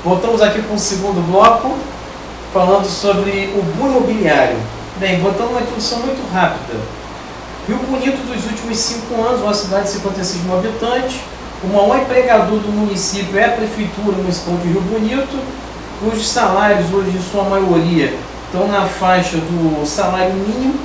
Voltamos aqui com o segundo bloco, falando sobre o boom imobiliário. Bem, botando uma introdução muito rápida. Rio Bonito, dos últimos 5 anos, uma cidade de 56 mil habitantes, o maior empregador do município é a Prefeitura Municipal de Rio Bonito, cujos salários hoje, em sua maioria, estão na faixa do salário mínimo,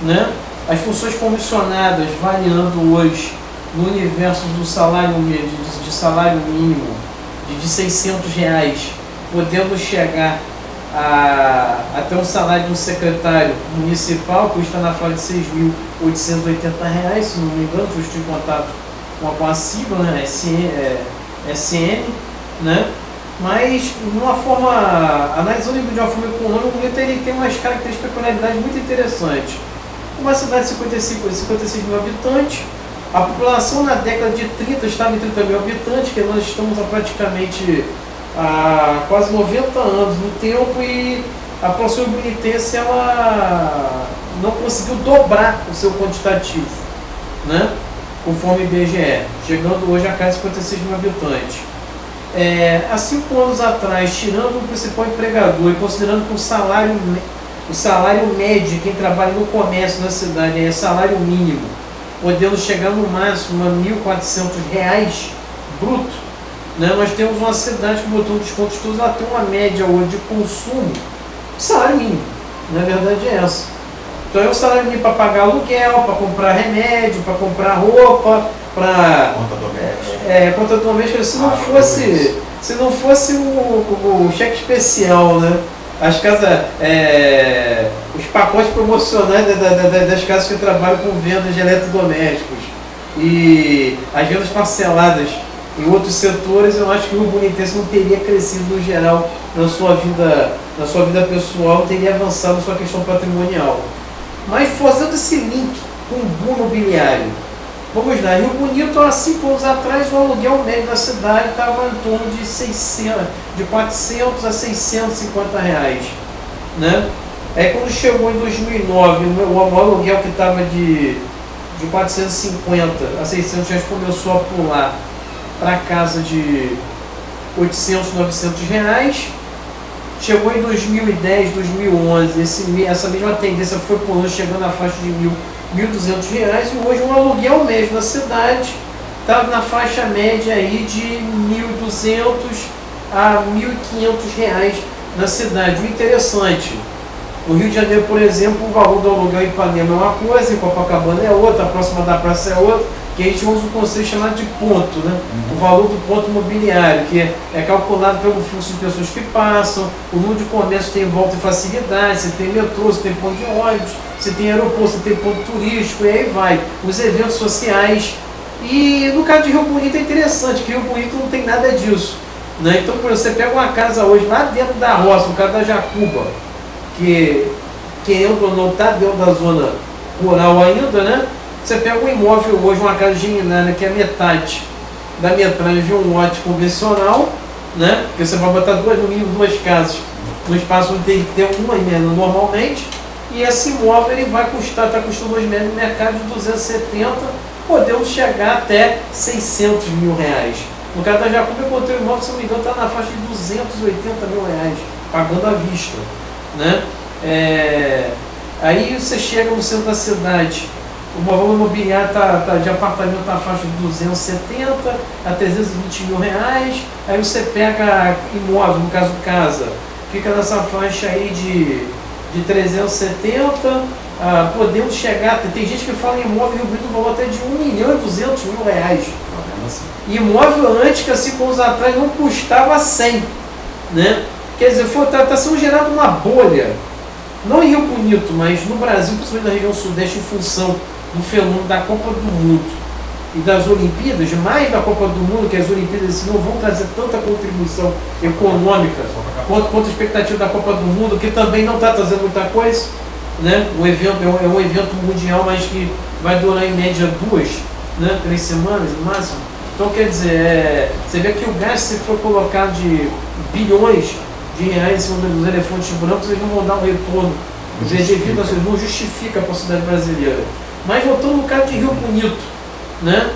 né? As funções comissionadas variando hoje no universo do salário de salário mínimo de R$600, podendo chegar até um salário de um secretário municipal, que está na faixa de R$6.880, se não me engano, eu estou em contato com a sigla, né? SM, né? Mas, de uma forma, analisando de uma forma econômica, o Bonito ele tem umas características, peculiaridades muito interessantes. Uma cidade de 56 mil habitantes, a população na década de 30 estava em 30 mil habitantes, que nós estamos praticamente há quase 90 anos no tempo, e a população bonitense ela não conseguiu dobrar o seu quantitativo, né? Conforme o IBGE, chegando hoje a quase 56 mil habitantes. Há 5 anos atrás, tirando o principal empregador e considerando que o salário médio de quem trabalha no comércio na cidade é salário mínimo, podendo chegar no máximo a R$1.400 bruto, né? Nós temos uma cidade que botou descontos todos, ela tem uma média hoje de consumo de salário mínimo, na verdade é essa. Então é o salário mínimo para pagar aluguel, para comprar remédio, para comprar roupa, para conta doméstica. Se não fosse o cheque especial, né? As casas, os pacotes promocionais das casas que trabalham com vendas de eletrodomésticos e as vendas parceladas em outros setores, eu acho que o Rio Bonitense não teria crescido no geral na sua vida pessoal, não teria avançado na sua questão patrimonial. Mas fazendo esse link com o boom imobiliário, vamos lá, Rio Bonito, há 5 anos atrás, o aluguel médio da cidade estava em torno de 400 a R$650, né? Aí quando chegou em 2009, o aluguel que estava de 450 a R$600 começou a pular para casa de R$800, R$900. Chegou em 2010, 2011, essa mesma tendência foi pulando, chegando à faixa de R$1.200, e hoje um aluguel médio na cidade está na faixa média aí de R$1.200 a R$1.500 na cidade. O interessante, no Rio de Janeiro, por exemplo, o valor do aluguel em Ipanema é uma coisa, em Copacabana é outra, a próxima da praça é outra, que a gente usa um conceito chamado de ponto, né? O valor do ponto imobiliário, que é calculado pelo fluxo de pessoas que passam, o número de comércio tem volta e facilidade, se tem metrô, se tem ponto de ônibus, se tem aeroporto, se tem ponto turístico, e aí vai, os eventos sociais. E no caso de Rio Bonito é interessante, que Rio Bonito não tem nada disso, né? Então, por exemplo, você pega uma casa hoje lá dentro da roça, no caso da Jacuba, que querendo ou não está dentro da zona rural ainda, né? Você pega um imóvel hoje, uma casa geminada, que é metade da metragem de um lote convencional, né? Porque você vai botar no mínimo 2 casas no espaço onde tem que ter uma emenda normalmente, e esse imóvel ele vai custar, está custando hoje mesmo no mercado de 270, podendo chegar até R$600 mil. No caso da Jacuba, eu encontrei o imóvel, se não me engano, está na faixa de R$280 mil, pagando à vista, né? Aí você chega no centro da cidade, o valor imobiliário de apartamento está na faixa de 270 a R$320 mil. Aí você pega imóvel, no caso casa, fica nessa faixa aí de 370, podendo chegar, tem gente que fala em imóvel Rio Bonito no valor até de R$1.200.000. Imóvel antes, que há 5 anos atrás não custava 100, né? Quer dizer, está sendo gerada uma bolha, não em Rio Bonito, mas no Brasil, principalmente na região sudeste, em função do fenômeno da Copa do Mundo e das Olimpíadas, mais da Copa do Mundo, que as Olimpíadas não vão trazer tanta contribuição econômica quanto a expectativa da Copa do Mundo, que também não está trazendo muita coisa, né? O evento é um evento mundial, mas que vai durar em média 2, né? 3 semanas no máximo. Então, quer dizer, você vê que o gasto que foi colocado de bilhões de reais em cima dos elefantes brancos, eles não vão dar um retorno devido, não justifica a possibilidade brasileira. Mas voltando no caso de Rio Bonito, né?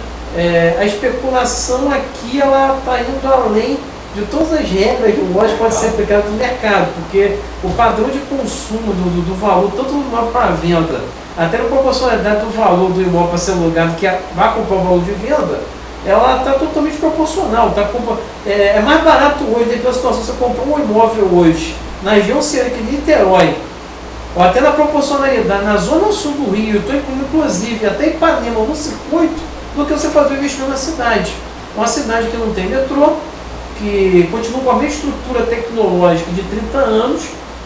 A especulação aqui ela está indo além de todas as regras do lote pode ser aplicado no mercado, porque o padrão de consumo do valor, tanto do imóvel para venda, até na proporcionalidade do valor do imóvel para ser alugado, que vai comprar o valor de venda, ela está totalmente proporcional. É mais barato hoje, dependendo da situação, você comprar um imóvel hoje, na região cerca de Niterói, ou até na proporcionalidade, na zona sul do Rio, estou incluindo inclusive até Ipanema, no circuito, do que você fazer um investimento na cidade. Uma cidade que não tem metrô, que continua com a mesma estrutura tecnológica de 30 anos,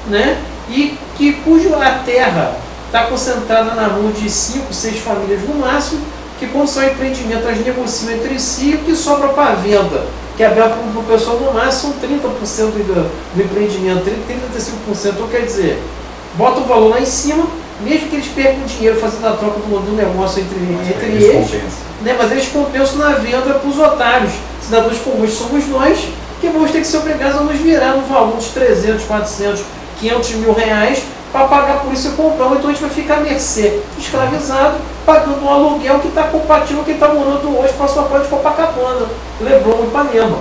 né? E cuja terra está concentrada na mão de 5, 6 famílias no máximo, que quando são empreendimentos, elas negociam entre si, e o que sobra para venda, que é aberto para o pessoal no máximo, são 30% do empreendimento, 35%, então quer dizer, bota o valor lá em cima, mesmo que eles percam dinheiro fazendo a troca do negócio entre eles, né? Mas eles compensam na venda para os otários, cidadãos comuns somos nós, que vamos ter que ser obrigados a nos virar no valor de 300, 400, 500 mil reais para pagar por isso e comprar. Então a gente vai ficar à mercê, escravizado, pagando um aluguel que está compatível com quem está morando hoje para a sua praia de Copacabana, Leblon, Ipanema,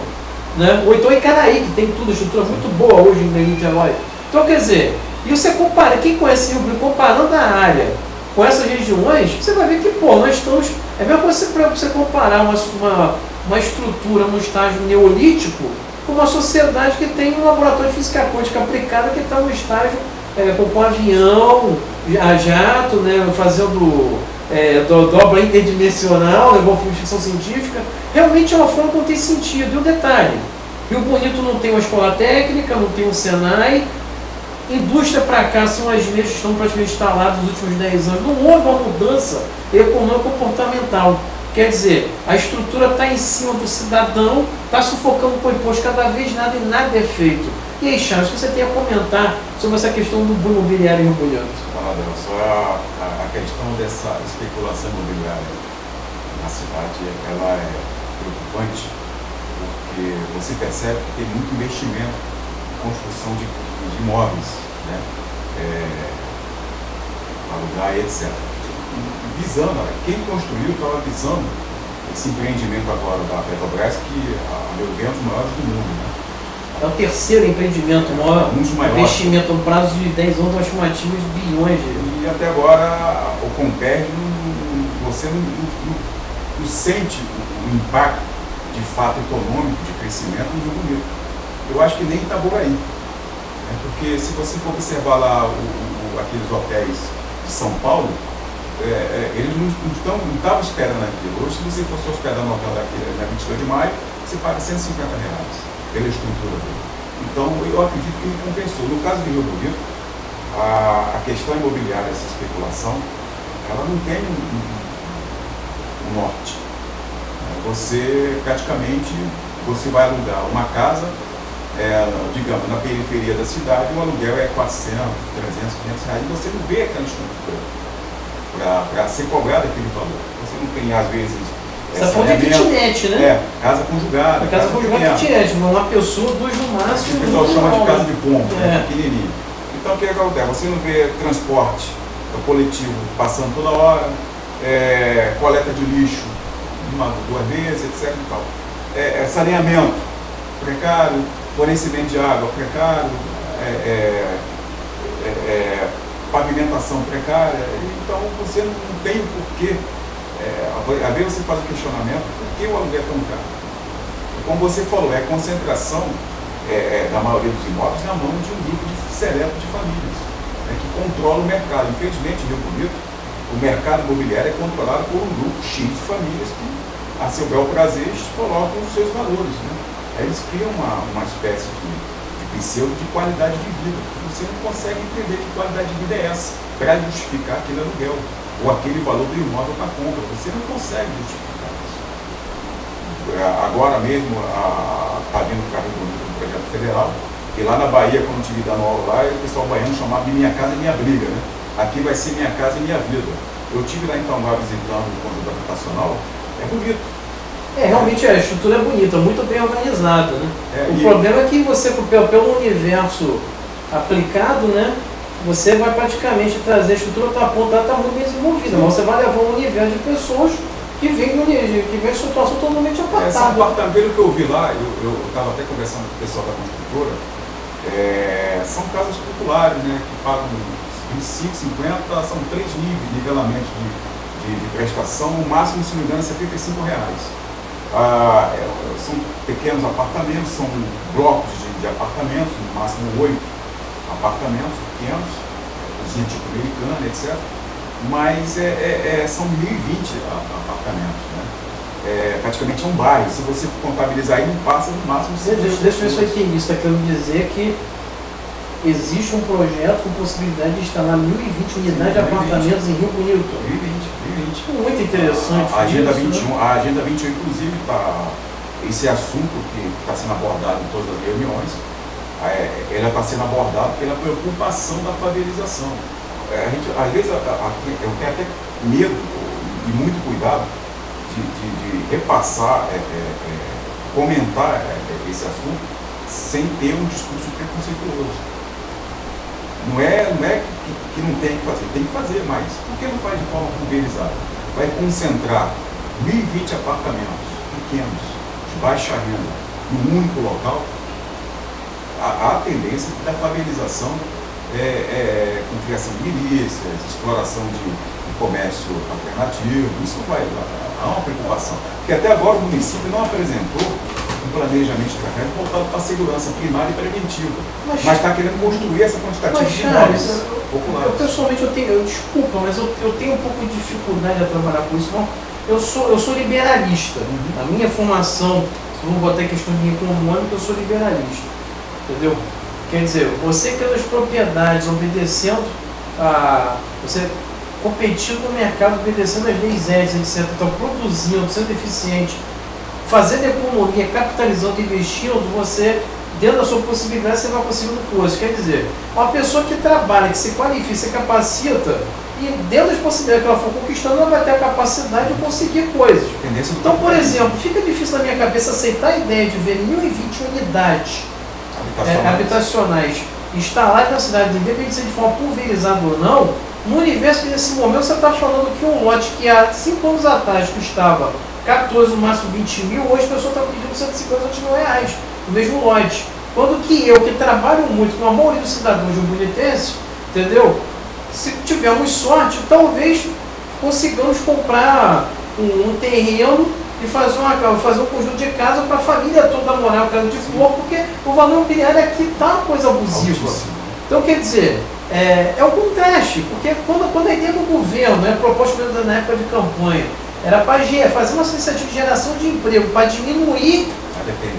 né? Ou então em Caraí, que tem tudo, estrutura muito boa hoje em Niterói. Então quer dizer, e você compara, quem conhece Rio Branco, comparando a área com essas regiões, você vai ver que, pô, nós estamos... É a mesma coisa para você comparar uma estrutura no estágio neolítico com uma sociedade que tem um laboratório de física quântica aplicada que está no estágio com avião, a jato, né, fazendo dobra interdimensional, né, igual filme de ficção científica. Realmente é uma forma que não tem sentido. E o detalhe, Rio Bonito não tem uma escola técnica, não tem um Senai. Indústria para cá são as mesmas que estão praticamente instaladas nos últimos 10 anos. Não houve uma mudança econômica comportamental. Quer dizer, a estrutura está em cima do cidadão, está sufocando com o imposto cada vez nada e nada é feito. E aí, Charles, o que você tem a comentar sobre essa questão do boom imobiliário em Rio Bonito? Só a questão dessa especulação imobiliária na cidade, ela é preocupante, porque você percebe que tem muito investimento em construção de imóveis, né? Alugar e etc. Visando, quem construiu estava visando esse empreendimento agora da Petrobras, que a meu ver é um dos maiores do mundo, né? É o terceiro empreendimento, maior investimento no prazo de 10 anos, uma estimativa de bilhões de... E até agora o Comperj, você não sente o impacto de fato econômico de crescimento no Rio Bonito. Eu acho que nem Itaboraí. Porque se você for observar lá aqueles hotéis de São Paulo, eles não estavam esperando aquilo. Hoje, se você fosse hospedar no hotel daquele na 22 de maio, você paga R$150 pela estrutura dele. Então, eu acredito que ele compensou. No caso do Rio Bonito, a questão imobiliária, essa especulação, ela não tem um norte. Você, praticamente, você vai alugar uma casa, digamos, na periferia da cidade, o aluguel é 400, 300, 500 reais, e você não vê aquela estrutura para ser cobrado aquele valor. Você não tem, às vezes, você está falando de kitnet, né? Casa conjugada. Casa conjugada kitnet, uma pessoa, duas no máximo. O pessoal chama de casa de pombo, pequenininho. Então o que acontece? Você não vê transporte coletivo passando toda hora, coleta de lixo duas vezes, etc. E tal. Saneamento precário, fornecimento de água precário, pavimentação precária. Então você não tem o porquê. Às vezes você faz o questionamento, por que o aluguel é tão caro? Como você falou, é a concentração da maioria dos imóveis na mão de um grupo seleto de famílias, que controla o mercado. Infelizmente, em Rio Bonito, o mercado imobiliário é controlado por um grupo X de famílias que, a seu bel prazer, colocam os seus valores, né? Aí eles criam uma espécie de pseudo de qualidade de vida. Você não consegue entender que qualidade de vida é essa para justificar aquele aluguel ou aquele valor do imóvel para compra. Você não consegue justificar isso. Agora mesmo está vindo o carro do projeto federal, que lá na Bahia, quando eu estive dando aula lá, o pessoal baiano chamava de Minha Casa Minha Briga, né? Aqui vai ser Minha Casa Minha Vida. Eu estive lá em Itauá visitando o conjunto habitacional, é bonito. Realmente a estrutura é bonita, muito bem organizada, né? O problema é que você, pelo universo aplicado, né, você vai praticamente trazer a estrutura da ponta, está muito bem desenvolvida, mas você vai levar um universo de pessoas que vem em situação totalmente apartada. Pelo que eu vi lá, eu estava até conversando com o pessoal da construtora, são casas populares, né, que pagam 25, 50, são 3 nivelamentos de prestação, o máximo, se não me engano, é R$75. São pequenos apartamentos, são blocos de apartamentos, no máximo 8 apartamentos pequenos, cozinha tipo americana, etc. Mas são 1.020 apartamentos, né? Praticamente é um bairro. Se você contabilizar aí, não passa no máximo. Deixa eu ver se eu entendi. Isso está querendo dizer que existe um projeto com possibilidade de instalar 1.020 unidades de apartamentos em Rio Bonito. 1.020. Muito interessante. A Agenda isso, 21, né? a Agenda 21, inclusive, esse assunto que está sendo abordado em todas as reuniões, ela está sendo abordada pela preocupação da favelização. Às vezes, eu tenho até medo e muito cuidado de repassar, comentar esse assunto sem ter um discurso preconceituoso. Não é que não tem que fazer, tem que fazer, mas por que não faz de forma pulverizada? Vai concentrar 1.020 apartamentos pequenos, de baixa renda, num único local. A tendência da favelização com criação de milícias, exploração de comércio alternativo, isso há uma preocupação. Porque até agora o município não apresentou um planejamento estratégico voltado para a segurança primária e preventiva, mas está querendo construir essa quantitativa de imóveis populares. Pessoalmente, desculpa, mas eu tenho um pouco de dificuldade a trabalhar com isso. Não, eu sou liberalista. A minha formação, se vamos botar em questão de econômica, eu sou liberalista. Entendeu? Quer dizer, você criando as propriedades, obedecendo você competindo no mercado, obedecendo as leis éticas, etc., então, produzindo, sendo eficiente, fazendo economia, capitalizando, investindo, você, dentro da sua possibilidade, você vai conseguindo coisas. Quer dizer, uma pessoa que trabalha, que se qualifica, se capacita, e dentro das possibilidades que ela for conquistando, ela vai ter a capacidade de conseguir coisas. Então, por exemplo, fica difícil na minha cabeça aceitar a ideia de ver 1.020 unidades habitacionais instaladas na cidade, independente se de forma pulverizada ou não, no universo que nesse momento você está falando que um lote que há 5 anos atrás custava 14, no máximo 20 mil, hoje a pessoa está pedindo 150 mil reais no mesmo lote. Quando que eu, que trabalho muito com a maioria dos cidadãos de um bonitense, entendeu? Se tivermos sorte, talvez consigamos comprar um terreno e fazer um conjunto de casa para a família toda morar na casa de flor, porque o valor imobiliário aqui está uma coisa abusiva. Então, quer dizer, é o contraste, porque quando a ideia do governo, proposta na época de campanha, era para fazer uma iniciativa de geração de emprego, para diminuir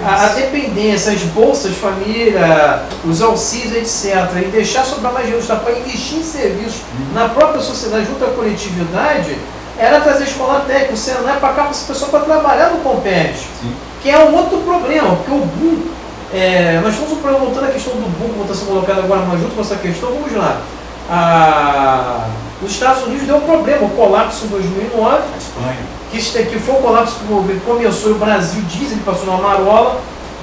a dependência, as bolsas de família, os auxílios, etc., e deixar sobrar mais dinheiro para investir em serviços na própria sociedade, junto à coletividade, era trazer escola técnica, o Senai para cá para essa pessoa para trabalhar no Compete, que é um outro problema, porque o boom, nós estamos voltando à questão do boom, como está sendo colocado agora, mas junto com essa questão, vamos lá. Os Estados Unidos deu um problema, o colapso em 2009, a Espanha, que foi um colapso que começou e o Brasil dizem que passou na marola,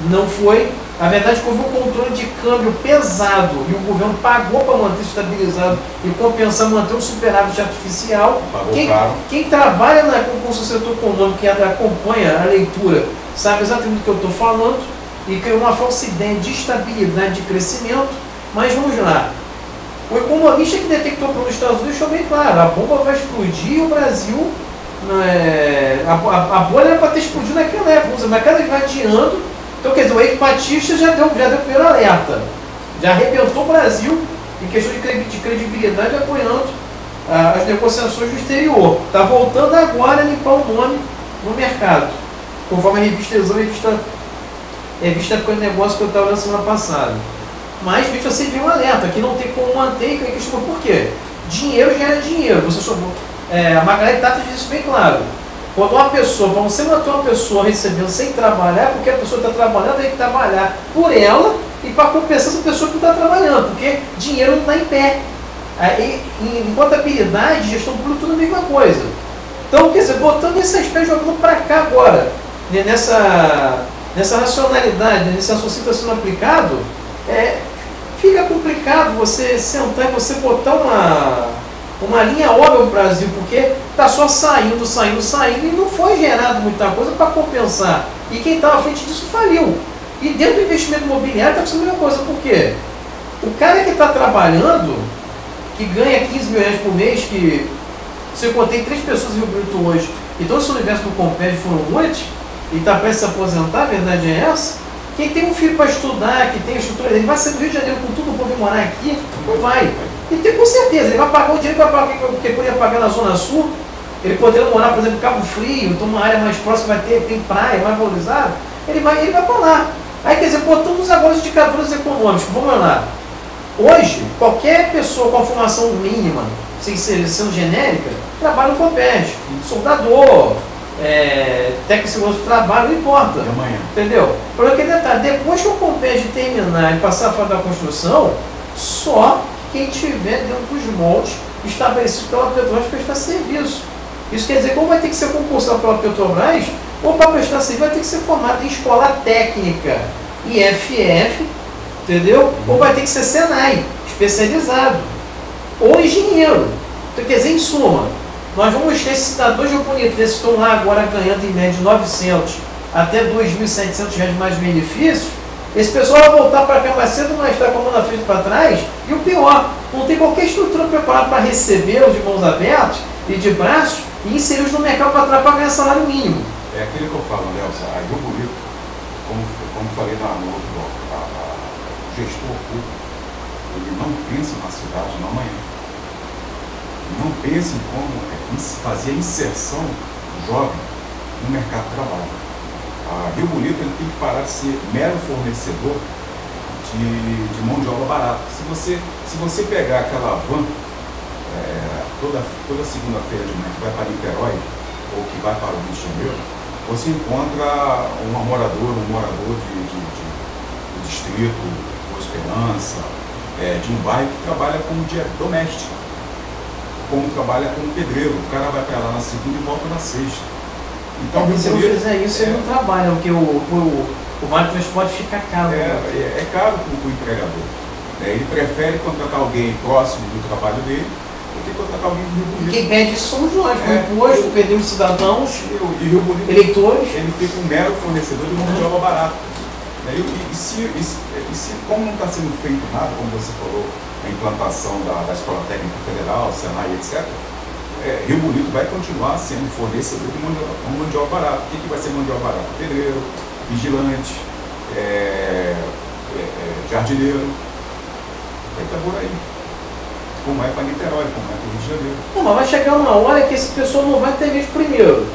não foi. A verdade é que houve um controle de câmbio pesado e o governo pagou para manter estabilizado e compensar, manter um superávit artificial. Quem trabalha com o setor econômico, que acompanha a leitura, sabe exatamente do que eu estou falando e criou uma falsa ideia de estabilidade, de crescimento. Mas vamos lá. O economista que detectou para os Estados Unidos deixou bem claro, a bomba vai explodir e o Brasil, a bolha era para ter explodido naquela época, mas cada vez vai adiando. Então, quer dizer, o Eike Batista já deu o primeiro alerta, já arrebentou o Brasil em questão de credibilidade, apoiando as negociações do exterior. Está voltando agora a limpar o nome no mercado, conforme a revista Exame, revista com o negócio que eu estava na semana passada. Mas, bicho, você viu um alerta, que não tem como manter, que questão, por quê? Dinheiro gera dinheiro. A Margareth Thatcher diz isso bem claro. Quando uma pessoa, para você manter uma pessoa recebendo sem trabalhar, porque a pessoa está trabalhando, tem que trabalhar por ela e para compensar essa pessoa que está trabalhando, porque dinheiro não está em pé. Em contabilidade, gestão pública, tudo a mesma coisa. Então, quer dizer, botando esse aspecto, jogando para cá agora, nessa racionalidade, nesse assunto que está sendo aplicado, fica complicado você sentar e você botar uma linha óbvia para o Brasil, porque está só saindo e não foi gerado muita coisa para compensar. E quem estava à frente disso faliu. E dentro do investimento imobiliário está acontecendo a mesma coisa. Por quê? O cara que está trabalhando, que ganha 15 mil reais por mês, que se eu contei 3 pessoas em Rio Bonito hoje, e todo esse universo do Comped foram muitos, e está prestes a se aposentar, a verdade é essa. Quem tem um filho para estudar, que tem a estrutura, ele vai sair do Rio de Janeiro com tudo, o povo vir morar aqui, não vai. E tem com certeza, ele vai pagar o dinheiro que vai pagar, que poderia pagar na Zona Sul, ele poderia morar, por exemplo, em Cabo Frio, então uma área mais próxima tem praia, mais valorizada, ele vai para lá. Aí, quer dizer, botamos agora os indicadores econômicos, vamos lá. Hoje, qualquer pessoa com a formação mínima, sem ser sendo genérica, trabalha no Comped. Soldador, técnico de segurança do trabalho, não importa. Entendeu? Por aquele detalhe, depois que o Comped terminar e passar a fase da construção, só quem tiver dentro dos moldes estabelecidos pela Petrobras prestar serviço. Isso quer dizer que ou vai ter que ser concursado pela Petrobras, ou para prestar serviço vai ter que ser formado em escola técnica, IFF, entendeu? Ou vai ter que ser Senai, especializado, ou engenheiro. Então, quer dizer, em suma, nós vamos ter esses cidadãos de Bonito, esses que estão lá agora ganhando em média de 900 até 2.700 reais mais benefícios. Esse pessoal vai voltar para cá mais cedo, mas está com a mão na frente para trás. E o pior, não tem qualquer estrutura preparada para recebê-los de mãos abertas e de braços e inseri-los no mercado para ganhar salário mínimo. É aquilo que eu falo, Nelson, a Rio Bonito, como falei no outro bloco, o gestor público, ele não pensa na cidade no amanhã. Ele não pensa em como fazer a inserção jovem no mercado de trabalho. A Rio Bonito ele tem que parar de ser mero fornecedor de mão de obra barata. Se você pegar aquela van toda segunda-feira de manhã que vai para Niterói ou que vai para o Rio de Janeiro, você encontra um morador de distrito, Boa Esperança, de um bairro que trabalha como doméstico, como trabalha como pedreiro. O cara vai para lá na segunda e volta na sexta. Então, se eu fizer isso, ele não trabalha, porque o vale transporte fica caro. É caro para o empregador. Ele prefere contratar alguém próximo do trabalho dele do que contratar alguém do Rio Bonito. Quem perde isso somos nós, com imposto, perdemos cidadãos, Rio Bonito, eleitores. Ele fica um mero fornecedor de mão de obra barata. Como não está sendo feito nada, como você falou, a implantação da Escola Técnica Federal, Senai, etc., Rio Bonito vai continuar sendo fornecedor de mão de obra barata. O que vai ser mão de obra barata? Pedreiro, vigilante, jardineiro. Vai estar por aí. Como é para Niterói, como é para o Rio de Janeiro. Não, mas vai chegar uma hora que esse pessoal não vai ter visto primeiro.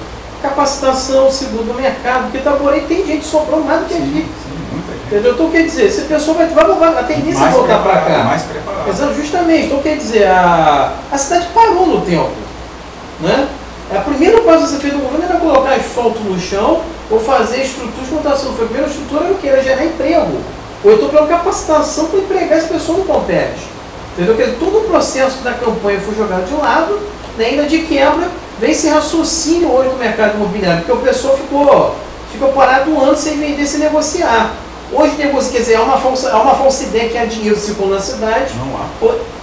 Capacitação, segundo, mercado, porque Itaboraí tem gente sobrando mais do que aqui. Muita gente. Entendeu? Então, quer dizer, esse pessoal vai a tendência é voltar para cá. Mais preparado. Exato, justamente. Então, quer dizer, a cidade parou no tempo. Né? A primeira coisa que você fez no governo era colocar asfalto no chão ou fazer estrutura de contação. Foi a primeira estrutura era o que? Era gerar emprego. Ou eu estou pela capacitação para empregar esse pessoal no Comped. Entendeu? Porque todo o processo da campanha foi jogado de lado, né? Ainda de quebra, vem esse raciocínio hoje no mercado imobiliário, porque o pessoal ficou parado um ano sem vender, sem negociar. Hoje negocia, quer dizer, há uma falsa ideia que há dinheiro circulando na cidade. Não há.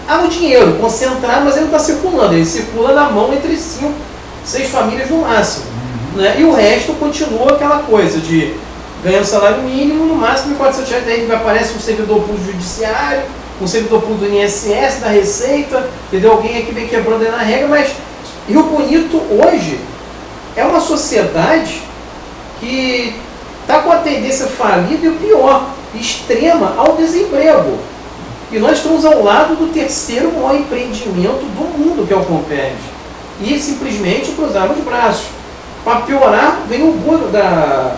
Há o dinheiro concentrado, mas ele não está circulando, ele circula na mão entre 5, 6 famílias no máximo. Né? E o resto continua aquela coisa de ganhando salário mínimo, no máximo de 400 reais, daí aparece um servidor público judiciário, um servidor público do INSS, da Receita, entendeu? Alguém aqui vem quebrando aí na regra, mas Rio Bonito hoje é uma sociedade que está com a tendência falida e o pior, extrema ao desemprego. E nós estamos ao lado do terceiro maior empreendimento do mundo, que é o Comped. E simplesmente cruzaram os braços. Para piorar, vem o burro da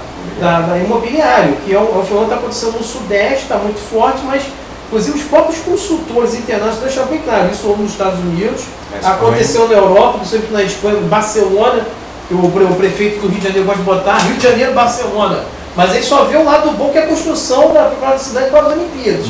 imobiliário, que é um fenômeno que está acontecendo no Sudeste, está muito forte, mas inclusive os próprios consultores internacionais deixaram bem claro. Isso houve nos Estados Unidos, aconteceu na Europa, sempre na Espanha, em Barcelona, que o prefeito do Rio de Janeiro gosta de botar Rio de Janeiro, Barcelona. Mas ele só vê o lado bom, que é a construção da cidade para as Olimpíadas.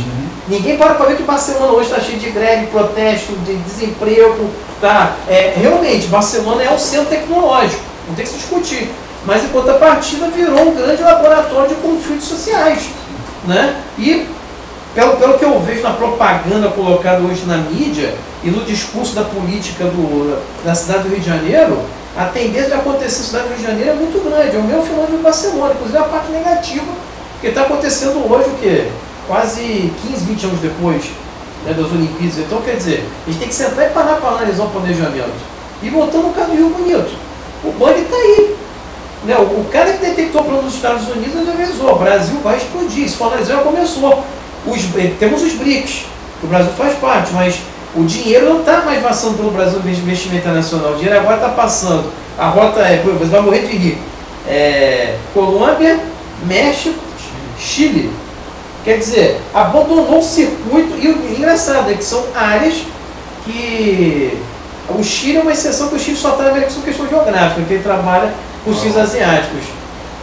Ninguém para ver que Barcelona hoje está cheio de greve, protesto, de desemprego. Tá? Realmente, Barcelona é um centro tecnológico, não tem que se discutir. Mas, em contrapartida, virou um grande laboratório de conflitos sociais. Né? E pelo que eu vejo na propaganda colocada hoje na mídia e no discurso da política da cidade do Rio de Janeiro, a tendência de acontecer na cidade do Rio de Janeiro é muito grande. É o mesmo fenômeno de Barcelona, inclusive a parte negativa, que está acontecendo hoje, o quê? Quase 15, 20 anos depois, né, das Olimpíadas. Então, quer dizer, a gente tem que sentar e parar para analisar o planejamento. E voltando ao caso do Rio Bonito, o bug está aí. Né? O cara que detectou o plano dos Estados Unidos, ele avisou, o Brasil vai explodir. Se for analisar, já começou. Temos os BRICS, que o Brasil faz parte, mas o dinheiro não está mais passando pelo Brasil de investimento internacional. O dinheiro agora está passando. A rota você vai morrer de rir. Colômbia, México, Chile. Quer dizer, abandonou o circuito. E o engraçado é que são áreas que... O Chile é uma exceção, que o Chile só está na América Sul, questão geográfica, que ele trabalha com os asiáticos.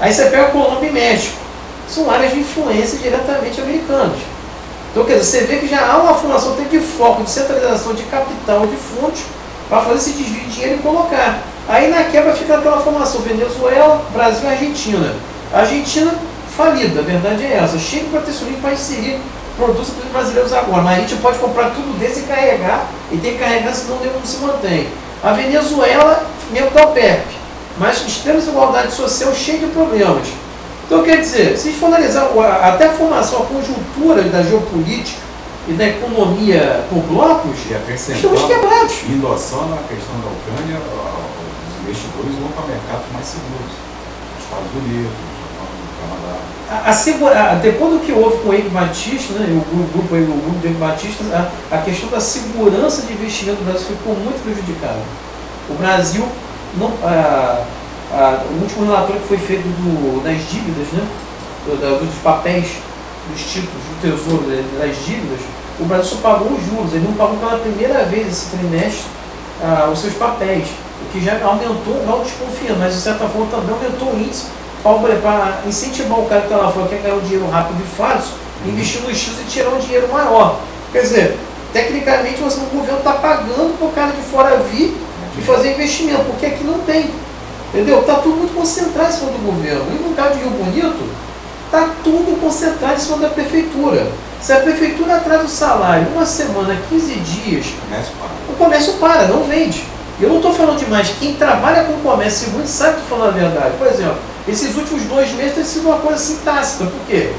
Aí você pega Colômbia e México. São áreas de influência diretamente americanas. Então, quer dizer, você vê que já há uma formação de foco, de centralização de capital, de fundos, para fazer esse desvio de dinheiro e colocar. Aí na quebra fica aquela formação: Venezuela, Brasil e Argentina. A Argentina falida, a verdade é essa. Cheio de protecionismo para inserir produtos para os brasileiros agora. Mas a gente pode comprar tudo desse e carregar, e tem que carregar, senão o não se mantém. A Venezuela, membro da OPEP, mas extrema desigualdade social, cheio de problemas. Então, quer dizer, se for analisar até a formação, a conjuntura da geopolítica e da economia por blocos, estamos quebrados. Endossando a questão da Ucrânia, os investidores vão para mercados mais seguros. Estados Unidos, Canadá. Depois do que houve com o Eike Batista, né, o grupo do Eike Batista, a questão da segurança de investimento do Brasil ficou muito prejudicada. O Brasil não... o último relatório que foi feito das dívidas, né, dos papéis, dos títulos do Tesouro, das dívidas, o Brasil só pagou os juros, ele não pagou pela primeira vez esse trimestre os seus papéis, o que já aumentou, não desconfiando, mas de certa forma também aumentou o índice para incentivar o cara que está lá fora, quer ganhar um dinheiro rápido e fácil, investir nos X e tirar um dinheiro maior. Quer dizer, tecnicamente o governo está pagando para o cara de fora vir e fazer investimento, porque aqui não tem. Entendeu? Está tudo muito concentrado em cima do governo. E no caso de Rio Bonito, está tudo concentrado em cima da prefeitura. Se a prefeitura atrasa o salário uma semana, 15 dias, o comércio para, não vende. Eu não estou falando demais. Quem trabalha com comércio muito sabe que estou falando a verdade. Por exemplo, esses últimos 2 meses tem sido uma coisa assim tácita. Por quê?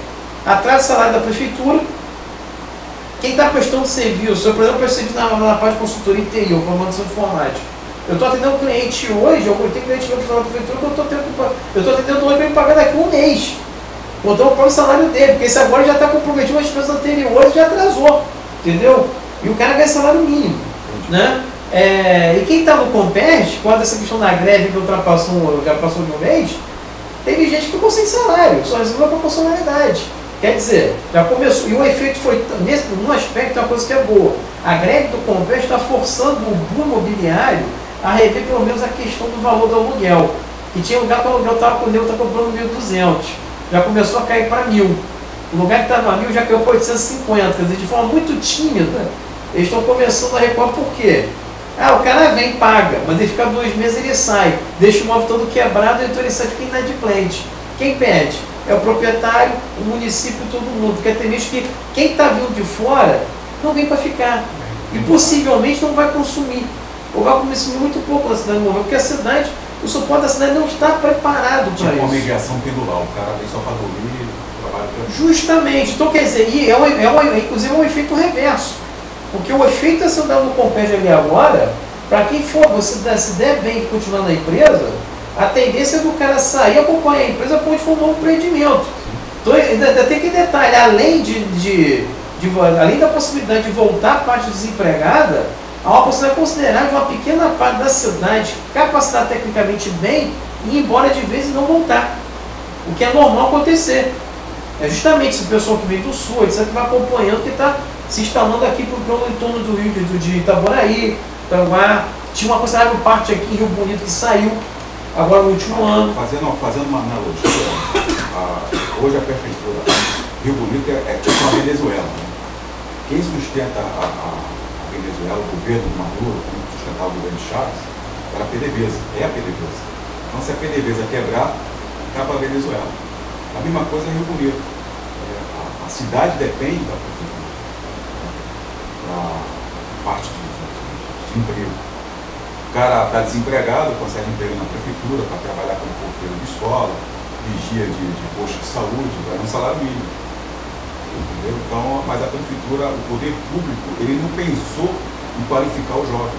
Atrasa o salário da prefeitura. Quem está prestando serviço, eu, por exemplo, presto serviço na parte de consultoria interior, formação de informática. Eu estou atendendo um cliente hoje, eu tenho cliente meu na prefeitura que eu estou atendendo hoje para me pagar daqui a um mês. Então eu pago o salário dele, porque esse agora já está comprometido com as despesas anteriores e já atrasou. Entendeu? E o cara ganha salário mínimo. Né? E quem está no Comperj, quando essa questão da greve que já passou de um mês, teve gente que ficou sem salário, só recebeu a proporcionalidade. Quer dizer, já começou, e o efeito foi, num aspecto, uma coisa que é boa. A greve do Comperj está forçando o boom imobiliário a rever pelo menos a questão do valor do aluguel. Que tinha lugar que o aluguel estava comprando 1.200, já começou a cair para 1.000. O lugar que estava a 1.000 já caiu para 850, quer dizer, de forma muito tímida, eles estão começando a recuar. Por quê? O cara vem, paga, mas ele fica 2 meses e ele sai, deixa o imóvel todo quebrado, então ele sai, fica inadimplente. Quem perde? É o proprietário, o município, todo mundo, porque tem vezes que quem está vindo de fora não vem para ficar, e possivelmente não vai consumir, ou vai consumir muito pouco na cidade do momento, porque a cidade, o suporte da cidade não está preparado para isso. Uma migração pendular, o cara vem só para dormir, trabalha para... Justamente, então quer dizer, inclusive é um efeito reverso, porque o efeito é sendo dado no Comperj ali agora, para quem for, você se der bem continuar na empresa, a tendência é do cara sair, acompanhar a empresa, pode formar um empreendimento. Então ainda tem que detalhar, além da possibilidade de voltar a parte desempregada, há uma possibilidade considerável de uma pequena parte da cidade capacitar tecnicamente bem e ir embora de vez e não voltar. O que é normal acontecer. É justamente esse pessoal que vem do sul, etc., que vai acompanhando, que está se instalando aqui pelo entorno do Rio de Itaboraí, Tanguá. Tinha uma considerável parte aqui em Rio Bonito que saiu agora no último ano. Fazendo uma analogia, hoje a prefeitura Rio Bonito é tipo a Venezuela. Né? Quem sustenta a Venezuela, o governo de Maduro, quem sustentava o governo de Chaves, era a PDVSA, é a PDVSA. Então se a PDVSA quebrar, acaba a Venezuela. A mesma coisa em Rio Bonito. A A cidade depende da prefeitura para parte de emprego. O cara está desempregado, consegue emprego na prefeitura para trabalhar como porteiro de escola, vigia de posto de saúde, ganha um salário mínimo. Entendeu? Então, mas a prefeitura, o poder público, ele não pensou em qualificar o jovem,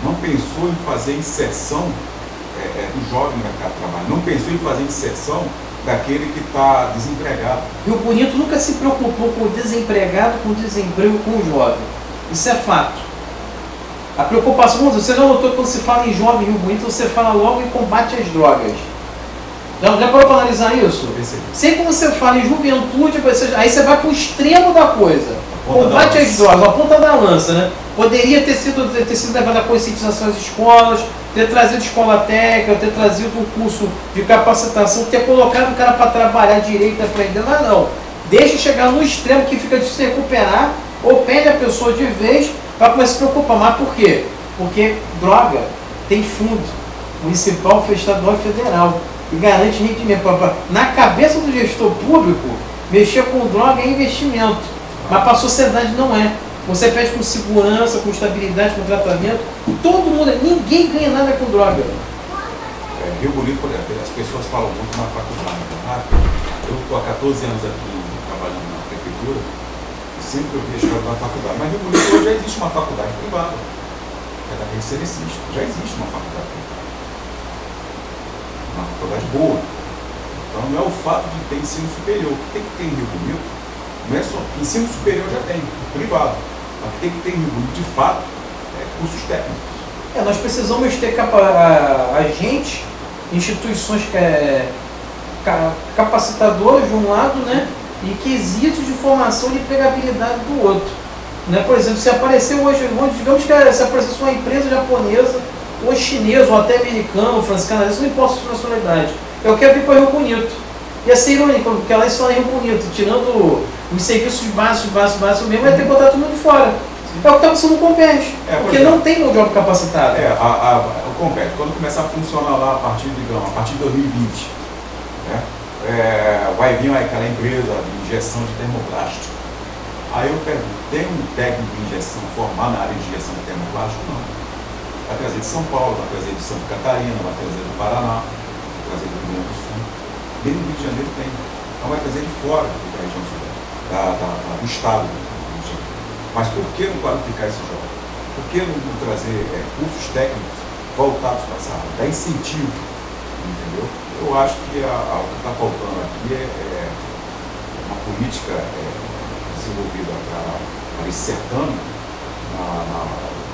não pensou em fazer inserção do jovem no mercado de trabalho, não pensou em fazer inserção daquele que está desempregado. Rio Bonito nunca se preocupou com o desempregado, com o desemprego, com o jovem. Isso é fato. A preocupação, você já notou que quando se fala em jovem Rio Bonito, você fala logo em combate às drogas. Já parou para analisar isso? Sempre que você fala em juventude, aí você vai para o extremo da coisa. Combate às drogas, a ponta da lança, né? Poderia ter sido levada a conscientização às escolas, ter trazido escola técnica, ter trazido um curso de capacitação, ter colocado o cara para trabalhar direito, aprender, mas não. Deixa chegar no extremo que fica de se recuperar, ou perde a pessoa de vez, para começar a se preocupar. Mas por quê? Porque droga tem fundo municipal, estadual e federal. E garante rendimento. Na cabeça do gestor público, mexer com droga é investimento. Mas para a sociedade não é. Você pede com segurança, com estabilidade, com tratamento. Todo mundo, ninguém ganha nada com droga. Rio Bonito, por exemplo, as pessoas falam muito na faculdade. Eu estou há 14 anos aqui trabalhando na prefeitura, e sempre eu vi a história da faculdade. Mas Rio Bonito hoje já existe uma faculdade privada, que é da rede Cerecista. Já existe uma faculdade privada. Uma faculdade boa. Então não é o fato de ter ensino superior. O que tem que ter em Rio Bonito não é só. Ensino superior já tem, privado. Mas o que tem que ter em Rio Bonito, de fato, é cursos técnicos. Nós precisamos ter agentes, instituições capacitadoras de um lado, né? E quesitos de formação e empregabilidade do outro. Né? Por exemplo, se aparecer hoje, digamos que se aparecesse uma empresa japonesa, ou chinesa, ou até americano, ou francês, canadense, não importa a nacionalidade. Eu quero vir para Rio Bonito. Ia ser irônico, porque ela está em Rio Bonito, tirando os serviços básicos mesmo, vai ter que botar todo mundo fora. É o que está acontecendo com o Compete, porque não tem mão de obra capacitada. O Compete, quando começar a funcionar lá a partir de 2020, né, vai vir aquela empresa de injeção de termoplástico. Aí eu pergunto, tem um técnico de injeção formado na área de injeção de termoplástico? Não. Vai trazer de São Paulo, vai trazer de Santa Catarina, vai trazer do Paraná, vai trazer do Rio Grande do Sul. Dentro do Rio de Janeiro tem. Então vai trazer de fora da região sul, do estado. Mas por que não qualificar esse jovem? Por que não trazer cursos técnicos voltados para essa área? Dar incentivo, entendeu? Eu acho que o que está faltando aqui é uma política desenvolvida para esse certame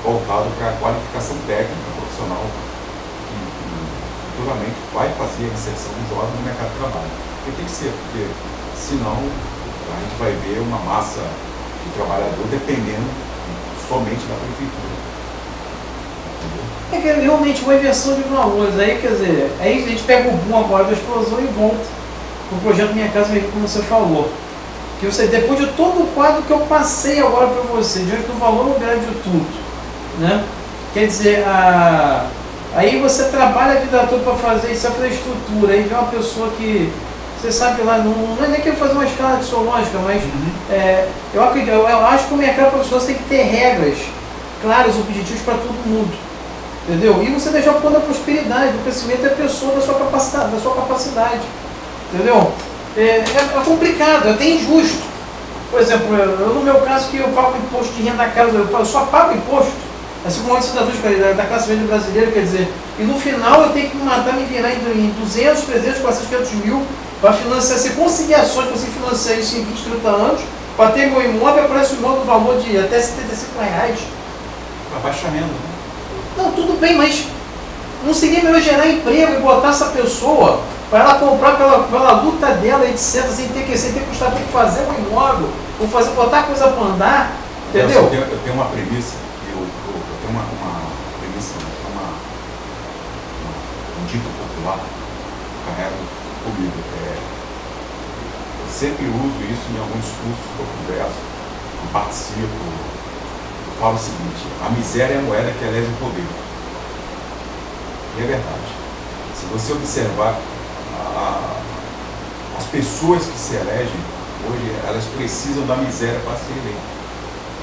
voltado para a qualificação técnica profissional que futuramente vai fazer a inserção do jovem no mercado de trabalho. Porque tem que ser, porque senão a gente vai ver uma massa de trabalhador dependendo somente da prefeitura. É que realmente uma inversão de valores. Aí, quer dizer, aí a gente pega o boom agora da explosão e volta para o projeto Minha Casa Minha Vida, como você falou. Que você, depois de todo o quadro que eu passei agora para você, diante do valor imobiliário de tudo, né? Quer dizer, aí você trabalha a vida toda para fazer isso, para fazer estrutura, aí vem uma pessoa que você sabe lá, não é nem que eu fazer uma escala axiológica, mas eu acho que o mercado profissional tem que ter regras claras, objetivos para todo mundo. Entendeu? E você deixar o ponto da prosperidade, do crescimento da pessoa, da sua capacidade. Entendeu? É complicado, é até injusto. Por exemplo, no meu caso, que eu pago imposto de renda da casa, eu só pago imposto, assim como outros cidadãos da classe média brasileira, quer dizer, e no final eu tenho que me virar em 200, 300, 400, 500 mil para financiar, se conseguir ações, conseguir financiar isso em 20, 30 anos, para ter meu imóvel, aparece um imóvel no valor de até R$75. Abaixa a renda, né? Não, tudo bem, mas não seria melhor gerar emprego e botar essa pessoa para ela comprar pela luta dela, etc., sem ter que custar, ter que fazer um imóvel, ou botar coisa para andar, entendeu? Eu tenho uma premissa, eu tenho uma premissa, um dito popular, carrego comigo. Eu sempre uso isso em alguns cursos que eu converso, eu participo. Eu falo o seguinte: a miséria é a moeda que elege o poder. E é verdade. Se você observar as pessoas que se elegem, hoje elas precisam da miséria para ser eleita.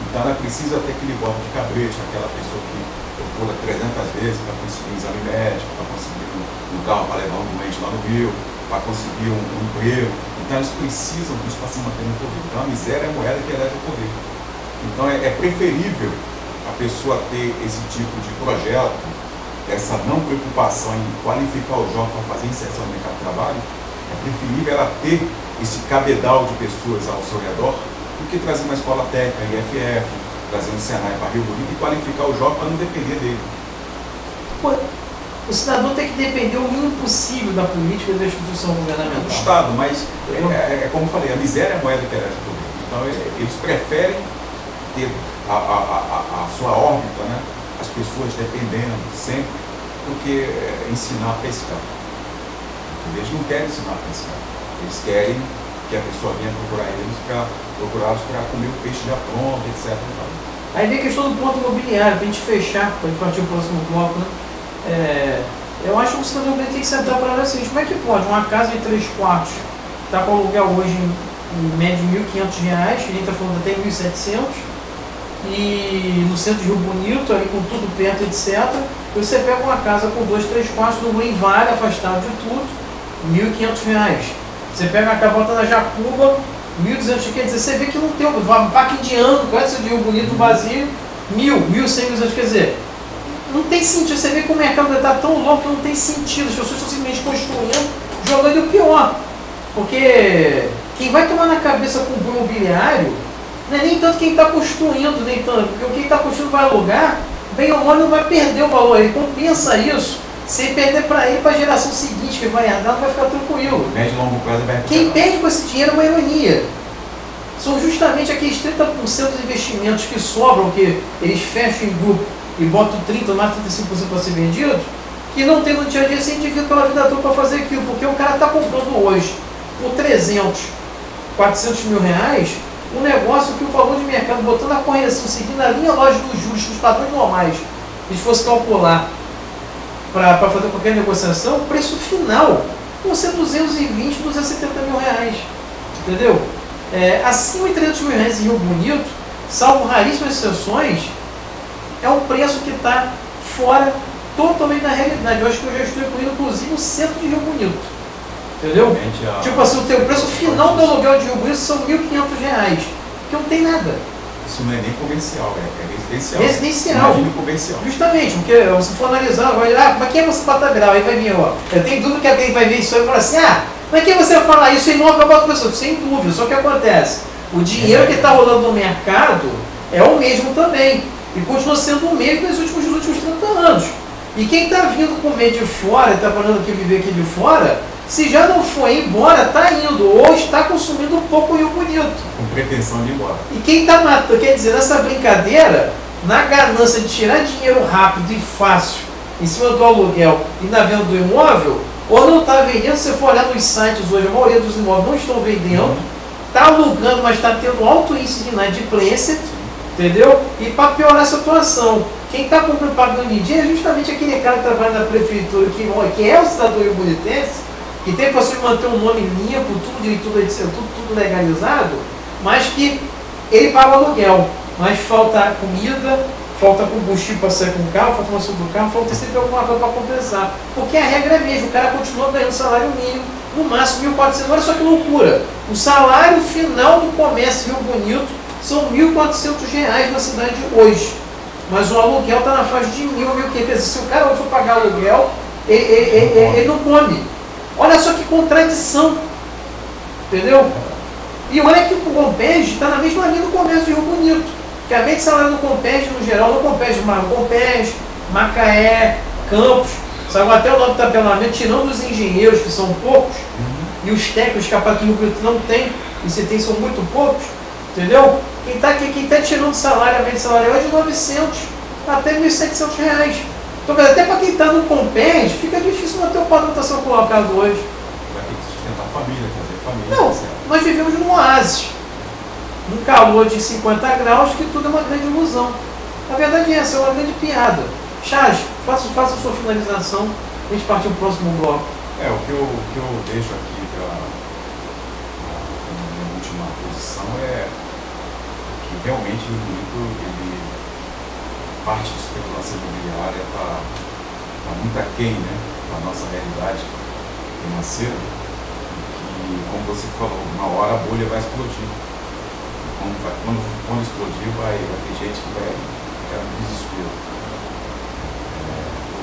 Então ela precisa ter aquele voto de cabresto, aquela pessoa que procura 300 vezes para conseguir um exame médico, para conseguir um carro para levar um doente lá no Rio, para conseguir um emprego. Então elas precisam disso para se manter no poder. Então a miséria é a moeda que elege o poder. Então é preferível a pessoa ter esse tipo de projeto, essa não preocupação em qualificar o jovem para fazer inserção no mercado de trabalho. É preferível ela ter esse cabedal de pessoas ao seu redor do que trazer uma escola técnica, IFF, trazer um Senai para Rio Bonito e qualificar o jovem para não depender dele. Pô, o cidadão tem que depender o mínimo possível da política e da instituição governamental. Do Estado, mas como eu falei, a miséria é a moeda que elege o poder. Então eles preferem ter a sua órbita, né, as pessoas dependendo sempre, do que ensinar a pescar. Eles não querem ensinar a pescar. Eles querem que a pessoa venha procurar eles para procurá-los para comer o peixe já pronto, etc. Aí vem a questão do ponto imobiliário, para a gente fechar, para a gente partir para o próximo bloco, né? Eu acho que o cidadão tem que sentar para ver assim, como é que pode uma casa de 3 quartos está com aluguel hoje em média de R$1.500, a gente está falando até R$1.700, e no centro de Rio Bonito, ali com tudo perto, etc. Você pega uma casa com 2, 3 quartos no Green Valley, afastado de tudo, R$1.500. Você pega uma cabota na Jacuba, 1.200, quer dizer, você vê que não tem um parque indiano, conhece de Rio Bonito, vazio, 1.100, quer dizer, não tem sentido. Você vê que o mercado está tão louco que não tem sentido. As pessoas estão simplesmente construindo, jogando o pior. Porque quem vai tomar na cabeça com o imobiliário não é nem tanto quem está construindo, nem tanto, porque quem está construindo vai alugar, bem ou mal não vai perder o valor, ele compensa isso. Sem perder para ele, para a geração seguinte que vai herdar, não vai ficar tranquilo. Médio e longo prazo vai. Quem perde com esse dinheiro é uma ironia. São justamente aqueles 30% dos investimentos que sobram, que eles fecham em grupo e botam 30% ou mais 35% para ser vendido, que não tem no dia a dia esse indivíduo pela vida toda para fazer aquilo. Porque o cara está comprando hoje por 300, 400 mil reais, um negócio que o valor de mercado, botando a correção, seguindo a linha lógica dos juros, dos padrões normais, se fosse calcular para fazer qualquer negociação, o preço final vão ser 220, 270 mil reais. Entendeu? Acima de 300 mil reais em Rio Bonito, salvo raríssimas exceções, é um preço que está fora totalmente da realidade. Eu acho que eu já estou incluindo, inclusive, o centro de Rio Bonito. Entendeu? Tipo assim, o preço final do aluguel de Rio Bonito são R$1.500, que não tem nada. Isso não é nem comercial, é residencial. Residencial. Imagina comercial. Justamente, porque se for analisar, vai olhar, como é que é você botar grau? Aí vai vir, ó. Eu tenho dúvida que alguém vai ver isso aí e falar assim, como é que você falar isso em imóvel para outra pessoa? Sem dúvida, só que acontece. O dinheiro que está rolando no mercado é o mesmo também. E continua sendo o mesmo nos últimos 30 anos. E quem está vindo comer de fora, está planejando aqui viver aqui de fora, se já não foi embora, está indo, ou está consumindo um pouco Rio Bonito. Com pretensão de ir embora. E quem está matando, quer dizer, nessa brincadeira, na ganância de tirar dinheiro rápido e fácil em cima do aluguel e na venda do imóvel, ou não está vendendo, se você for olhar nos sites hoje, a maioria dos imóveis não estão vendendo, está alugando, mas está tendo alto índice de inadimplência, entendeu? E para piorar a situação, quem está comprando pagando em dia é justamente aquele cara que trabalha na prefeitura, que é o cidadão rio-bonitense, que tem para se manter um nome limpo, tudo direito, tudo legalizado, mas que ele paga o aluguel, mas falta comida, falta combustível para sair com o carro, falta manutenção do carro, falta sempre alguma coisa para compensar. Porque a regra é a mesma, o cara continua ganhando salário mínimo, no máximo 1.400, olha só que loucura. O salário final do comércio Rio Bonito são R$1.400 na cidade hoje. Mas o aluguel está na faixa de 1.000, 1.500. Quer dizer, se o cara for pagar aluguel, ele não come. Olha só que contradição. Entendeu? E olha que o Compege está na mesma linha do comércio de Rio Bonito. Que a média de salário do Compege, no geral, não Compege, mas Compege, Macaé, Campos, sabe, até o nome do tabelamento, tirando os engenheiros, que são poucos, e os técnicos que a parte do Rio Bonito não tem, e se tem, são muito poucos, entendeu? Quem está tirando salário, a média de salário é de 900 até R$1.700. Então, até para quem está no Compege, fica difícil manter o padrão que está sendo colocado hoje. Vai ter que sustentar a família, fazer família. Não, nós vivemos num oásis, num calor de 50 graus, que tudo é uma grande ilusão. A verdade é essa, é uma grande piada. Charles, faça a sua finalização, a gente parte para o próximo bloco. O que eu deixo aqui para a minha última posição é que realmente o Rio Bonito, parte de especulação imobiliária está muito aquém, né, da nossa realidade financeira, e como você falou, uma hora a bolha vai explodir. Quando explodir, vai ter gente que vai ficar no desespero.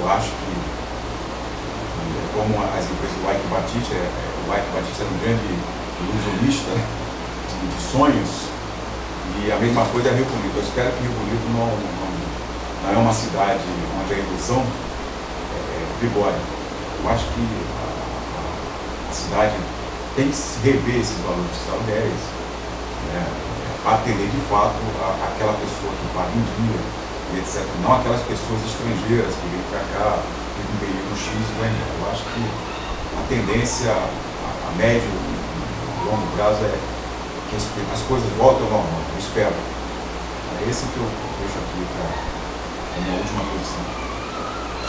Eu acho que como as empresas do Ike Batista, o Ike Batista era um grande ilusionista de sonhos, e a mesma coisa é Rio Bonito. Eu espero que Rio Bonito não é uma cidade onde a ilusão vigora. Eu acho que a cidade tem que se rever esses valores de aluguéis, né, atender de fato aquela pessoa que paga em dia, etc. Não aquelas pessoas estrangeiras que vêm para cá, vivem um período X e vão embora. Eu acho que a tendência a médio e longo prazo é que as coisas voltem ao normal. Eu espero. É esse que eu deixo aqui para a minha última posição.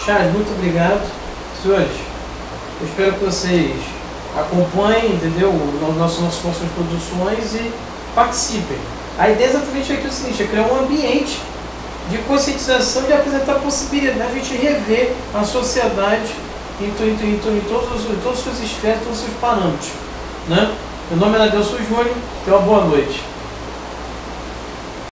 Charles, muito obrigado. Senhores, eu espero que vocês acompanhem, entendeu, nossas produções e participem. A ideia é exatamente aqui o seguinte, é criar um ambiente de conscientização, de apresentar a possibilidade de a gente rever a sociedade em todas as suas esferas, todos os seus parâmetros, né? Meu nome é Adelson Júnior, tenha uma boa noite.